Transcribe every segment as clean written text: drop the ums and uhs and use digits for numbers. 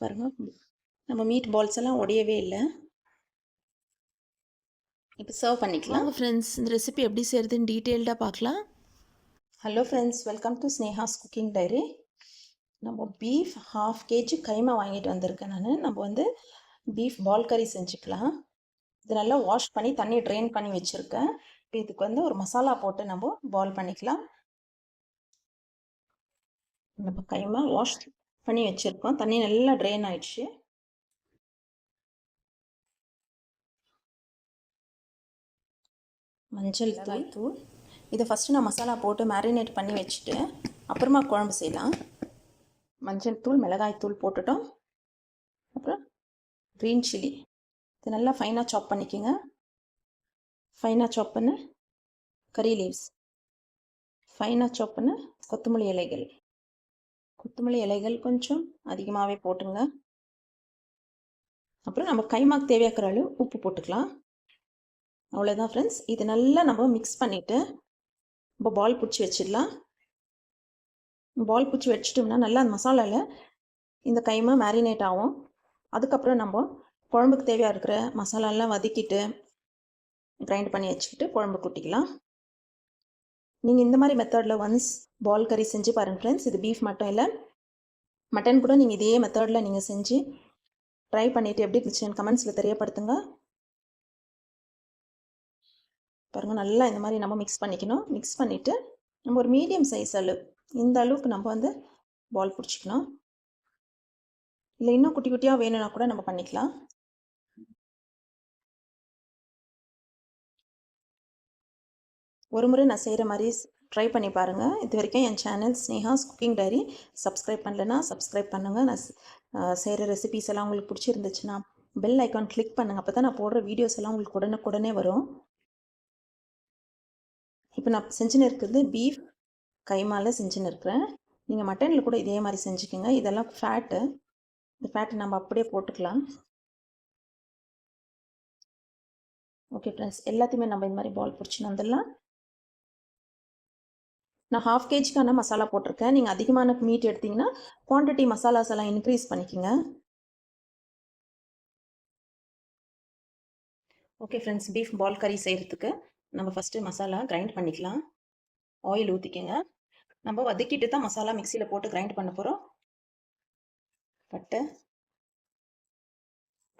பாருங்கள், நம்ம meet balls எல்லாம் உடையவே இல்லை. இப்போ சர்வ் பண்ணிக்கலாம். வாங்க ஃப்ரெண்ட்ஸ், இந்த ரெசிபி எப்படி செய்கிறதுன்னு டீட்டெயில்டாக பார்க்கலாம். Hello friends, welcome to Sneha's cooking diary. நம்ம பீஃப் 1/2 kg கைமா வாங்கிட்டு வந்திருக்கேன் நான். நம்ம வந்து பீஃப் பால் கறி செஞ்சுக்கலாம். இது நல்லா வாஷ் பண்ணி தண்ணி ட்ரெயின் பண்ணி வச்சுருக்கேன். இப்போ இதுக்கு வந்து ஒரு மசாலா போட்டு நம்ம பால் பண்ணிக்கலாம். நம்ம கைமா வாஷ் பண்ணி வச்சுருக்கோம், தண்ணி நல்லா ட்ரெயின் ஆயிடுச்சு. மஞ்சள் தூள். இதை ஃபஸ்ட்டு நான் மசாலா போட்டு மேரினேட் பண்ணி வச்சுட்டு அப்புறமா குழம்பு செய்யலாம். மஞ்சள் தூள், மிளகாய் தூள் போட்டுட்டோம். அப்புறம் க்ரீன் சில்லி இது நல்லா ஃபைனாக சாப் பண்ணிக்கோங்க. ஃபைனாக சாப் பண்ண கறி லீவ்ஸ், ஃபைனாக சாப் பண்ண கொத்தமல்லி இலைகள். கொத்தமல்லி இலைகள் கொஞ்சம் அதிகமாகவே போட்டுங்க. அப்புறம் நம்ம கைமாக்கு தேவையாக்கிற அளவு உப்பு போட்டுக்கலாம். அவ்வளோதான் ஃப்ரெண்ட்ஸ். இது நல்லா நம்ம மிக்ஸ் பண்ணிவிட்டு நம்ம பால் பிடிச்சி வச்சிடலாம். பால் பிடிச்சி வச்சிட்டோம்னா நல்லா அந்த மசாலாவில் இந்த கைமா மேரினேட் ஆகும். அதுக்கப்புறம் நம்ம குழம்புக்கு தேவையாக இருக்கிற மசாலாலாம் வதக்கிட்டு கிரைண்ட் பண்ணி வச்சுக்கிட்டு குழம்பு கூட்டிக்கலாம். நீங்கள் இந்த மாதிரி மெத்தடில் ஒன்ஸ் பால் கறி செஞ்சு பாருங்கள் ஃப்ரெண்ட்ஸ். இது பீஃப் மட்டும் இல்லை, மட்டன் கூட நீங்கள் இதே மெத்தடில் நீங்கள் செஞ்சு ட்ரை பண்ணிவிட்டு எப்படி இருந்துச்சுன்னு கமெண்ட்ஸில் தெரியப்படுத்துங்க. பாருங்கள், நல்லா இந்த மாதிரி நம்ம மிக்ஸ் பண்ணிக்கணும். மிக்ஸ் பண்ணிவிட்டு நம்ம ஒரு மீடியம் சைஸ் அளவு, இந்த அளவுக்கு நம்ம வந்து பால் பிடிச்சிக்கணும். இல்லை இன்னும் குட்டி குட்டியாக வேணும்னா கூட நம்ம பண்ணிக்கலாம். ஒரு முறை நான் செய்கிற மாதிரி ட்ரை பண்ணி பாருங்கள். இது வரைக்கும் என் channel Sneha's cooking diary subscribe பண்ணலைன்னா சப்ஸ்கிரைப் பண்ணுங்கள். நான் செய்கிற ரெசிபீஸ் எல்லாம் உங்களுக்கு பிடிச்சிருந்துச்சுன்னா பெல் ஐக்கான் கிளிக் பண்ணுங்கள். அப்போ தான் நான் போடுற வீடியோஸ் எல்லாம் உங்களுக்கு உடனே வரும். இப்போ நான் செஞ்சுன்னு இருக்கிறது பீஃப் கைமாவில் செஞ்சுன்னு இருக்கிறேன். நீங்கள் மட்டனில் கூட இதே மாதிரி செஞ்சுக்கோங்க. இதெல்லாம் ஃபேட்டு. இந்த ஃபேட்டை நம்ம அப்படியே போட்டுக்கலாம். ஓகே ஃப்ரெண்ட்ஸ், எல்லாத்தையுமே நம்ம இந்த மாதிரி பால் பிடிச்சின்னு வந்துடலாம். நான் 1/2 kgக்கான மசாலா போட்டிருக்கேன். நீங்கள் அதிகமான மீட் எடுத்திங்கன்னா குவான்டிட்டி மசாலாஸ் எல்லாம் இன்க்ரீஸ் பண்ணிக்கோங்க. ஓகே ஃப்ரெண்ட்ஸ், பீஃப் பால் கறி செய்கிறதுக்கு நம்ம ஃபஸ்ட்டு மசாலா கிரைண்ட் பண்ணிக்கலாம். ஆயில் ஊற்றிக்கோங்க. நம்ம வதக்கிட்டு தான் மசாலா மிக்சியில் போட்டு கிரைண்ட் பண்ண போகிறோம். பட்டை,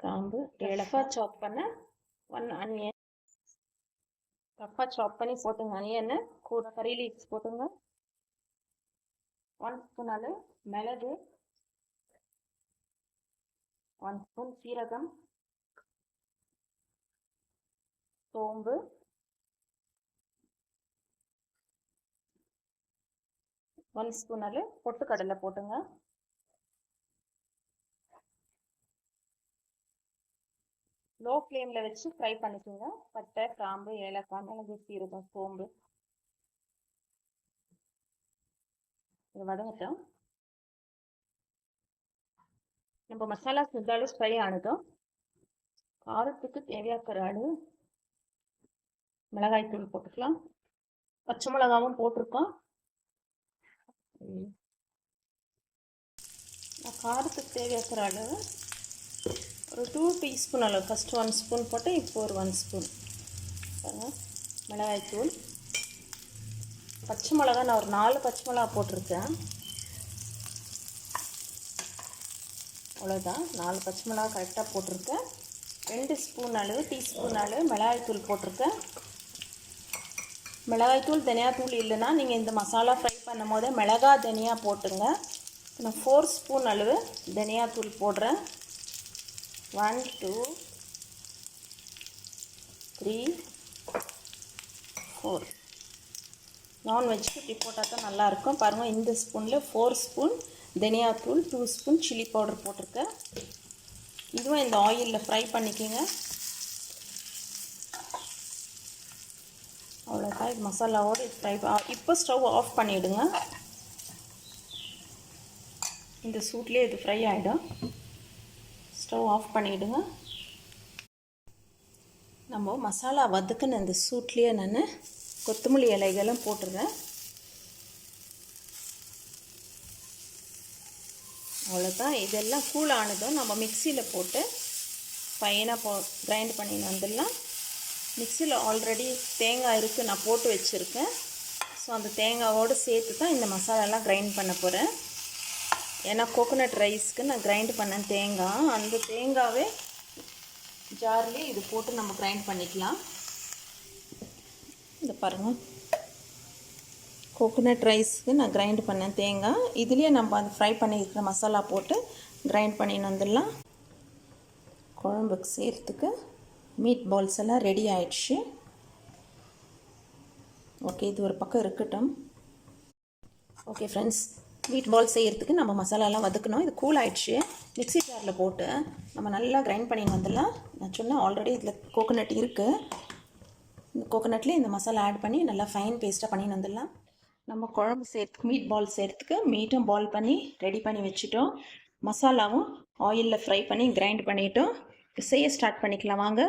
கிராம்பு, ஏலக்காய், சாப் பண்ண 1 ஆனியன், ரஃபாக சாப் பண்ணி போட்டுங்க. ஆனியன் கூட கறி லீவ்ஸ் போட்டுங்க. 1 ஸ்பூன் அளவு மிளகு, 1 ஸ்பூன் சீரகம், சோம்பு, 1 ஸ்பூன் அளவு பொட்டுக்கடலை போட்டுங்க. லோ ஃப்ளேமில் வச்சு ஃப்ரை பண்ணிக்கோங்க. பட்டை, கிராம்பு, ஏலக்காய், மிளகு, சீரகம், சோம்பு இது வதங்கட்டும். நம்ம மசாலா செஞ்சாலும் ஃப்ரை ஆனதும் காரத்துக்கு தேவையாக்கிற அளவு மிளகாய் தூள் போட்டுக்கலாம். பச்சை மிளகாவும் போட்டிருக்கோம். காரத்துக்கு தேவையாக்கிற அளவு ஒரு 2 டீஸ்பூன் அளவு, ஃபஸ்ட்டு 1 ஸ்பூன் போட்டு இப்போ ஒரு 1 ஸ்பூன் மிளகாய் தூள். பச்சை மிளகா நான் ஒரு 4 பச்சை மிளகா போட்டிருக்கேன். அவ்வளோதான், 4 பச்சை மிளகா கரெக்டாக போட்டிருக்கேன். 2 ஸ்பூன் அளவு, டீஸ்பூன் அளவு மிளகாய் தூள் போட்டிருக்கேன். மிளகாய் தூள், தனியாத்தூள் இல்லைன்னா நீங்கள் இந்த மசாலா ஃப்ரை பண்ணும் போதே மிளகா தனியா போட்டுங்க. நான் 4 ஸ்பூன் அளவு தனியாத்தூள் போடுறேன். 1 2 3 4. நான்வெஜ்க்கு இப்படி போட்டால் தான் நல்லாயிருக்கும். பாருங்கள், இந்த ஸ்பூனில் 4 ஸ்பூன் தனியாத்தூள், 2 ஸ்பூன் சில்லி பவுடர் போட்டிருக்கேன். இதுவும் இந்த ஆயிலில் ஃப்ரை பண்ணிக்கோங்க. அவ்வளோதான், இது மசாலாவோடு இது ஃப்ரை. இப்போ ஸ்டவ் ஆஃப் பண்ணிவிடுங்க. இந்த சூட்லேயே இது ஃப்ரை ஆகிடும். ஸ்டவ் ஆஃப் பண்ணிவிடுங்க. நம்ம மசாலா வதக்குன்னு இந்த சூட்லேயே நான் கொத்தமல்லி இலைகளும் போட்டுடுறேன். அவ்வளோதான். இதெல்லாம் கூல் ஆனதும் நம்ம மிக்சியில் போட்டு ஃபைனாக கிரைண்ட் பண்ணின்னு வந்துடலாம். மிக்சியில் ஆல்ரெடி தேங்காய் இருக்குது, நான் போட்டு வச்சுருக்கேன். ஸோ அந்த தேங்காவோடு சேர்த்து தான் இந்த மசாலாலாம் கிரைண்ட் பண்ண போகிறேன். ஏன்னா கோகோனட் ரைஸ்க்கு நான் கிரைண்ட் பண்ணேன் தேங்காய். அந்த தேங்காவே ஜார்லேயே இது போட்டு நம்ம கிரைண்ட் பண்ணிக்கலாம். இந்த பாருங்கள், கோகோனட் ரைஸ்க்கு நான் கிரைண்ட் பண்ணேன் தேங்காய். இதுலேயே நம்ம அந்த ஃப்ரை பண்ணியிருக்கிற மசாலா போட்டு கிரைண்ட் பண்ணின்னு வந்துடலாம். குழம்புக்கு சேர்த்துக்கு மீட் பால்ஸ் எல்லாம் ரெடி ஆயிடுச்சு. ஓகே, இது ஒரு பக்கம் இருக்கட்டும். ஓகே ஃப்ரெண்ட்ஸ், மீட் பால் செய்கிறதுக்கு நம்ம மசாலாலாம் வதக்கணும். இது கூல் ஆகிடுச்சு. மிக்ஸி ஜாரில் போட்டு நம்ம நல்லா கிரைண்ட் பண்ணின்னு வந்துடலாம். நான் சொன்னேன் ஆல்ரெடி இதில் கோகோனட் இருக்குது. இந்த கோகோனட்லேயே இந்த மசாலா ஆட் பண்ணி நல்லா ஃபைன் பேஸ்ட்டாக பண்ணின்னு வந்துடலாம். நம்ம குழம்பு சேர்த்துக்கு மீட் பால் சேர்த்துக்கு மீட்டும் பால் பண்ணி ரெடி பண்ணி வச்சுட்டோம். மசாலாவும் ஆயிலில் ஃப்ரை பண்ணி கிரைண்ட் பண்ணிட்டோம். செய்ய ஸ்டார்ட் பண்ணிக்கலாம் வாங்க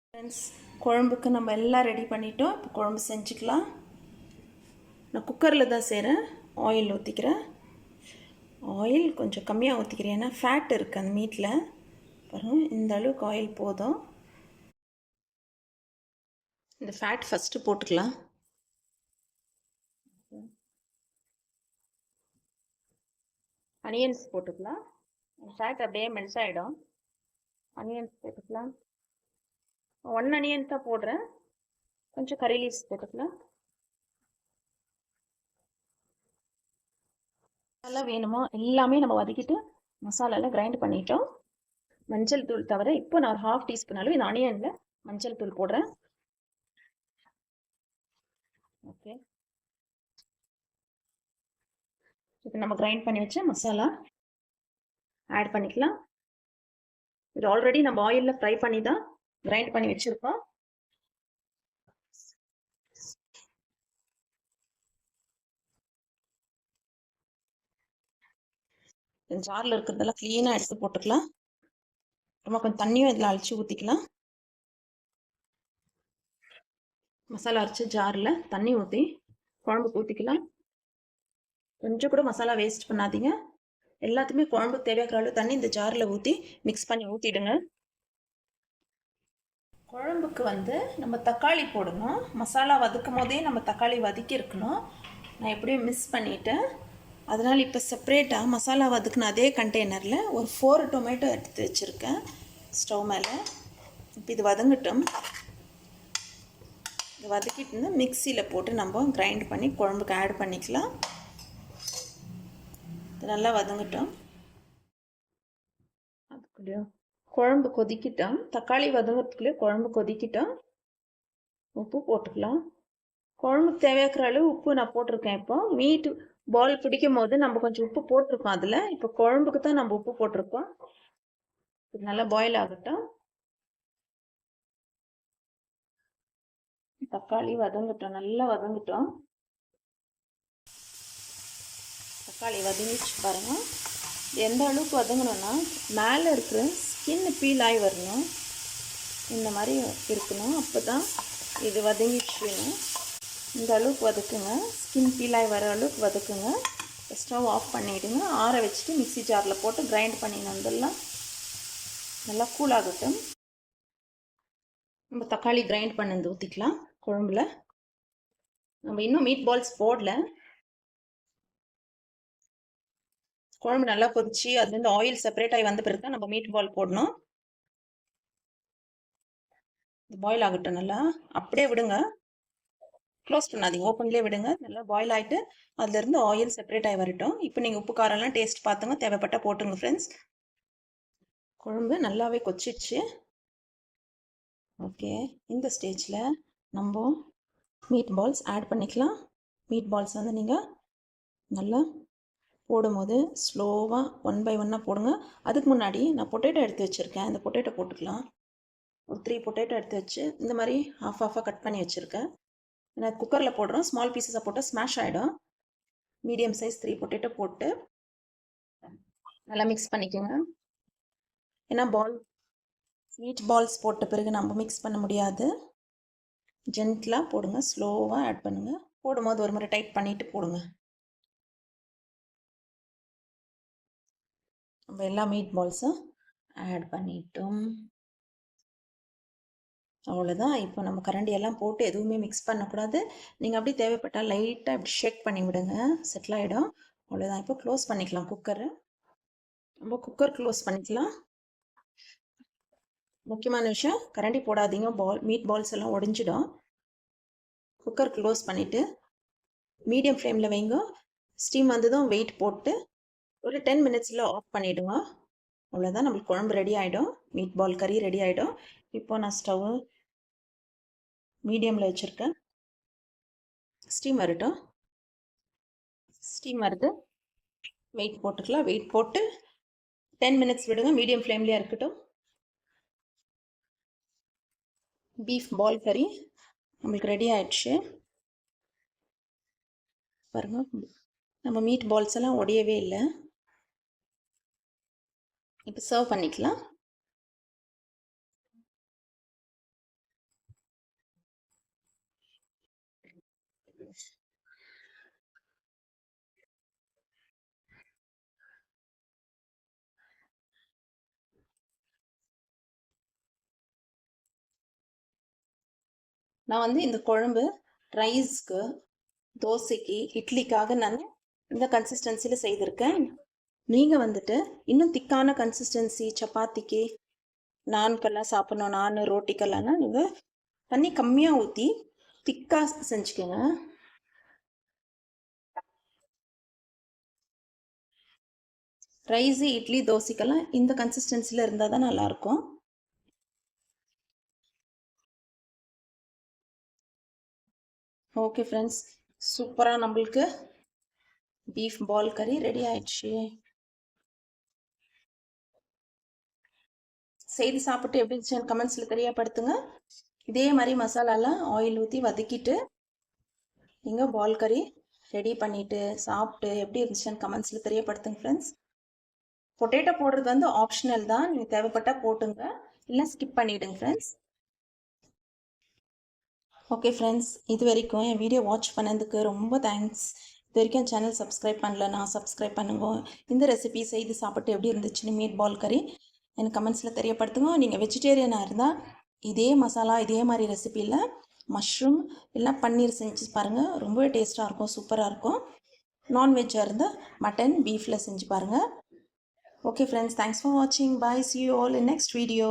ஃப்ரெண்ட்ஸ். குழம்புக்கு நம்ம எல்லாம் ரெடி பண்ணிட்டோம். இப்போ குழம்பு செஞ்சுக்கலாம். நான் குக்கரில் தான் செய்கிறேன். ஆயில் ஊற்றிக்கிறேன். ஆயில் கொஞ்சம் கம்மியாக ஊற்றிக்கிறேன், ஏன்னா ஃபேட் இருக்குது அந்த மீட்டில். பாருங்கள், இந்த அளவுக்கு ஆயில் போதும். இந்த ஃபேட் ஃபஸ்ட்டு போட்டுக்கலாம். அனியன்ஸ் போட்டுக்கலாம். ஃபேட் அப்படியே மெல்ட் ஆகிடும். அனியன்ஸ் போட்டுக்கலாம். 1 அனியன் தான் போடுறேன். கொஞ்சம் கறி லீவ்ஸ் போட்டுக்கலாம். நல்லா வேணுமோ எல்லாமே நம்ம வதக்கிட்டு மசாலாலாம் கிரைண்ட் பண்ணிட்டோம். மஞ்சள் தூள் தவிர இப்போ நான் ஒரு 1/2 டீஸ்பூன் அளவு இந்த அனியனில் மஞ்சள் தூள் போடுறேன். ஓகே, இப்போ நம்ம கிரைண்ட் பண்ணி வச்ச மசாலா ஆட் பண்ணிக்கலாம். இது ஆல்ரெடி நம்ம ஆயிலில் ஃப்ரை பண்ணி தான் கிரைண்ட் பண்ணி வச்சுருக்கோம். ஜாரில் இருக்கிறதெல்லாம் க்ளீனாக எடுத்து போட்டுக்கலாம். நம்ம கொஞ்சம் தண்ணியும் இதில் அழிச்சு ஊற்றிக்கலாம். மசாலா அரைச்சி ஜாரில் தண்ணி ஊற்றி குழம்புக்கு ஊற்றிக்கலாம். கொஞ்சம் கூட மசாலா வேஸ்ட் பண்ணாதீங்க. எல்லாத்தையுமே குழம்புக்கு தேவையான அளவு தண்ணி இந்த ஜாரில் ஊற்றி மிக்ஸ் பண்ணி ஊற்றிடுங்க. குழம்புக்கு நம்ம தக்காளி போடணும். மசாலா வதக்கும் போதே நம்ம தக்காளி வதக்கி இருக்கணும். நான் எப்படியும் மிஸ் பண்ணிட்டேன். அதனால் இப்போ செப்ரேட்டாக மசாலா வதக்குன அதே கண்டெய்னரில் ஒரு 4 டொமேட்டோ எடுத்து வச்சுருக்கேன் ஸ்டவ் மேலே. இப்போ இது வதங்கட்டும். இது வதக்கிட்டு மிக்சியில் போட்டு நம்ம கிரைண்ட் பண்ணி குழம்புக்கு ஆட் பண்ணிக்கலாம். இது நல்லா வதங்கட்டும். அதுக்குள்ளேயும் குழம்பு கொதிக்கிட்டோம். தக்காளி வதங்கிறதுக்குள்ளே குழம்பு கொதிக்கிட்டோம். உப்பு போட்டுக்கலாம். குழம்புக்கு தேவையாக்கிற அளவு உப்பு நான் போட்டிருக்கேன். இப்போ மீட்டு பால் பிடிக்கும் போது நம்ம கொஞ்சம் உப்பு போட்டிருக்கோம் அதில். இப்போ குழம்புக்கு தான் நம்ம உப்பு போட்டிருக்கோம். இது நல்லா பாயில் ஆகட்டும். தக்காளி வதங்கட்டும், நல்லா வதங்கட்டும். தக்காளி வதங்கிச்சு பாருங்கள். எந்த அளவுக்கு வதங்கணும்னா மேலே இருக்கிற ஸ்கின் பீல் ஆகி வரணும். இந்த மாதிரி இருக்கணும். அப்போ தான் இது வதங்கிடுச்சுன்னு. இந்த அளவுக்கு வதக்குங்க. ஸ்கின் பீல் ஆகி வர அளவுக்கு வதக்குங்க. ஸ்டவ் ஆஃப் பண்ணிவிடுங்க. ஆற வச்சுட்டு மிக்ஸி ஜாரில் போட்டு கிரைண்ட் பண்ணின்னு வந்துடலாம். நல்லா கூல் ஆகட்டும். நம்ம தக்காளி கிரைண்ட் பண்ணது ஊற்றிக்கலாம் குழம்புல. நம்ம இன்னும் மீட் பால்ஸ் போடல. குழம்பு நல்லா கொதிச்சு அதுலேருந்து ஆயில் செப்பரேட் ஆகி வந்த பிறகு தான் நம்ம மீட் பால் போடணும். இது பாயில் ஆகட்டும். நல்லா அப்படியே விடுங்க, க்ளோஸ் பண்ணாதீங்க, ஓப்பன்லேயே விடுங்க. நல்லா பாயில் ஆகிட்டு அதுலேருந்து ஆயில் செப்பரேட் ஆகி வரட்டும். இப்போ நீங்கள் உப்பு காரம்லாம் டேஸ்ட் பார்த்துங்க, தேவைப்பட்டால் போட்டுங்க ஃப்ரெண்ட்ஸ். குழம்பு நல்லாவே கொச்சிடுச்சு. ஓகே, இந்த ஸ்டேஜில் நம்ம மீட் பால்ஸ் ஆட் பண்ணிக்கலாம். மீட் பால்ஸ் நீங்கள் நல்லா போடும்போது ஸ்லோவாக 1 by 1 போடுங்க. அதுக்கு முன்னாடி நான் பொட்டேட்டோ எடுத்து வச்சுருக்கேன். இந்த பொட்டேட்டோ போட்டுக்கலாம். ஒரு 3 பொட்டேட்டோ எடுத்து வச்சு இந்த மாதிரி ஆஃபாக கட் பண்ணி வச்சுருக்கேன். நான் குக்கரில் போடுறோம். ஸ்மால் பீசஸாக போட்டால் ஸ்மாஷ் ஆகிடும். மீடியம் சைஸ் 3 பொட்டேட்டோ போட்டு நல்லா மிக்ஸ் பண்ணிக்கோங்க. ஏன்னா மீட் பால்ஸ் போட்ட பிறகு நம்ம மிக்ஸ் பண்ண முடியாது. ஜென்டிலாக போடுங்க, ஸ்லோவாக ஆட் பண்ணுங்கள். போடும்போது ஒரு முறை டைட் பண்ணிவிட்டு போடுங்க. நம்ம எல்லா மீட் பால்ஸும் ஆட் பண்ணிட்டோம். அவ்வளோதான். இப்போ நம்ம கரண்டி எல்லாம் போட்டு எதுவுமே மிக்ஸ் பண்ணக்கூடாது. நீங்கள் அப்படி தேவைப்பட்டால் லைட்டாக இப்படி ஷேக் பண்ணி விடுங்க, செட்டில் ஆகிடும். அவ்வளோதான். இப்போ க்ளோஸ் பண்ணிக்கலாம் குக்கரை. நம்ம குக்கர் க்ளோஸ் பண்ணிக்கலாம். முக்கியமான விஷயம், கரண்டி போடாதீங்க, மீட் பால்ஸ் எல்லாம் உடஞ்சிடும். குக்கர் க்ளோஸ் பண்ணிவிட்டு மீடியம் ஃப்ளேமில் வைங்க. ஸ்டீம் வந்ததும் வெயிட் போட்டு ஒரு 10 மினிட்ஸில் ஆஃப் பண்ணிவிடுங்க. அவ்வளோதான், நம்மளுக்கு குழம்பு ரெடி ஆகிடும். மீட் பால் கறி ரெடி ஆகிடும். இப்போ நான் ஸ்டவ்வு மீடியமில் வச்சுருக்கேன். ஸ்டீம் வரட்டும். ஸ்டீம் வருது. வெயிட் போட்டுக்கலாம். வெயிட் போட்டு 10 மினிட்ஸ் விடுங்க, மீடியம் ஃப்ளேம்லேயே இருக்கட்டும். பீஃப் பால் கறி நம்மளுக்கு ரெடி ஆயிடுச்சு. பாருங்க, நம்ம மீட் பால்ஸ் எல்லாம் உடையவே இல்லை. இப்போ சர்வ் பண்ணிக்கலாம். நான் வந்து இந்த குழம்பு ரைஸ்க்கு, தோசைக்கு, இட்லிக்காக நான் இந்த கன்சிஸ்டன்சியில் செய்திருக்கேன். நீங்கள் வந்துட்டு இன்னும் திக்கான கன்சிஸ்டன்சி சப்பாத்திக்கு, நான்கெல்லாம் சாப்பிட்ணும், நான் ரோட்டிக்கெல்லாம் நீங்கள் தண்ணி கம்மியாக ஊற்றி திக்காக செஞ்சுக்கோங்க. ரைஸு, இட்லி, தோசைக்கெல்லாம் இந்த கன்சிஸ்டன்சியில் இருந்தால் தான் நல்லாயிருக்கும். ஓகே ஃப்ரெண்ட்ஸ், சூப்பராக நம்மளுக்கு பீஃப் பால் கறி ரெடி ஆயிடுச்சு. செய்து சாப்பிட்டு எப்படி இருந்துச்சுன்னு கமெண்ட்ஸில் தெரியப்படுத்துங்க. இதே மாதிரி மசாலாலாம் ஆயில் ஊற்றி வதக்கிட்டு நீங்கள் பால் கறி ரெடி பண்ணிவிட்டு சாப்பிட்டு எப்படி இருந்துச்சுன்னு கமெண்ட்ஸில் தெரியப்படுத்துங்க ஃப்ரெண்ட்ஸ். பொட்டேட்டோ போடுறது வந்து ஆப்ஷனல் தான், நீங்கள் தேவைப்பட்டால் போட்டுங்க, இல்லை ஸ்கிப் பண்ணிவிடுங்க ஃப்ரெண்ட்ஸ். ஓகே ஃப்ரெண்ட்ஸ், இது வரைக்கும் என் வீடியோ வாட்ச் பண்ணதுக்கு ரொம்ப தேங்க்ஸ். இது வரைக்கும் என் சேனல் சப்ஸ்கிரைப் பண்ணலன்னா சப்ஸ்கிரைப் பண்ணுங்க. இந்த ரெசிபி செய்து சாப்பிட்டு எப்படி இருந்துச்சுன்னு மீட் பால் கறி எனக்கு கமெண்ட்ஸில் தெரியப்படுத்துங்க. நீங்கள் வெஜிடேரியனாக இருந்தால் இதே மசாலா இதே மாதிரி ரெசிபியில் மஷ்ரூம் இல்லை பன்னீர் செஞ்சு பாருங்கள், ரொம்பவே டேஸ்ட்டாக இருக்கும், சூப்பராக இருக்கும். நான்வெஜ்ஜாக இருந்தால் மட்டன், பீஃபில் செஞ்சு பாருங்கள். Okay friends, thanks for watching. Bye. See you all in next video.